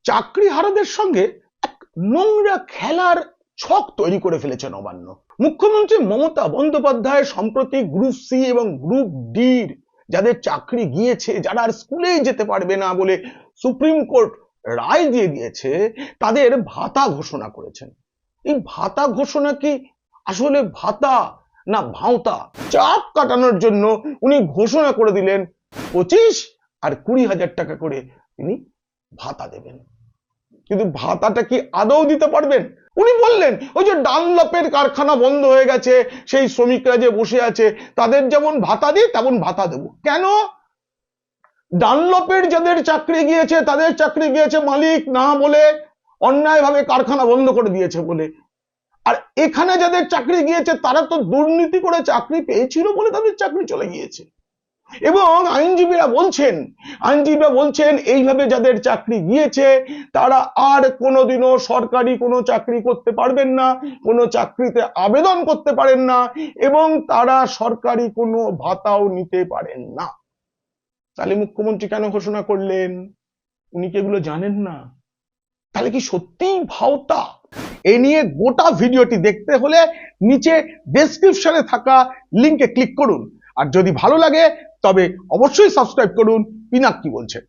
চাকরিহারাদের সঙ্গে এক নোংরা খেলার ছক তৈরি করে ফেলেছে নবান্ন। মুখ্যমন্ত্রী মমতা বন্দ্যোপাধ্যায় সম্প্রতি গ্রুপ সি এবং গ্রুপ ডির যাদের চাকরি গিয়েছে, যারা আর স্কুলেই যেতে পারবে না বলে সুপ্রিম কোর্ট রায় দিয়ে দিয়েছে, তাদের ভাতা ঘোষণা করেছেন। এই ভাতা ঘোষণা কি আসলে ভাতা না ভাঁওতা? চাপ কাটানোর জন্য উনি ঘোষণা করে দিলেন 25 আর 20,000 টাকা করে তিনি ভাতা দেবেন। কিন্তু ভাতাটা কি আদৌ দিতে পারবেন? উনি বললেন ওই যে ডানলপের কারখানা বন্ধ হয়ে গেছে, সেই শ্রমিকরা যে বসে আছে তাদের যেমন ভাতা দিই তেমন ভাতা দেব। কেন? ডানলপের যাদের চাকরি গিয়েছে তাদের চাকরি গিয়েছে মালিক না বলে, অন্যায়ভাবে কারখানা বন্ধ করে দিয়েছে বলে। আর এখানে যাদের চাকরি গিয়েছে তারা তো দুর্নীতি করে চাকরি পেয়েছিল বলে তাদের চাকরি চলে গিয়েছে। এবং আইনজীবীরা বলছেন এইভাবে যাদের চাকরি গিয়েছে তারা আর কোনোদিনও সরকারি কোনো চাকরি করতে পারবেন না, কোনো চাকরিতে আবেদন করতে পারেন না, এবং তারা সরকারি কোনো ভাতাও নিতে পারেন না। তাহলে মুখ্যমন্ত্রী কেন ঘোষণা করলেন? উনি কি এগুলো জানেন না? তাহলে কি সত্যিই ভাওতা? এ নিয়ে গোটা ভিডিওটি দেখতে হলে নিচে ডেসক্রিপশনে থাকা লিংকে ক্লিক করুন। আর যদি ভালো লাগে তবে অবশ্যই সাবস্ক্রাইব করুন পিনাক কি বলছে।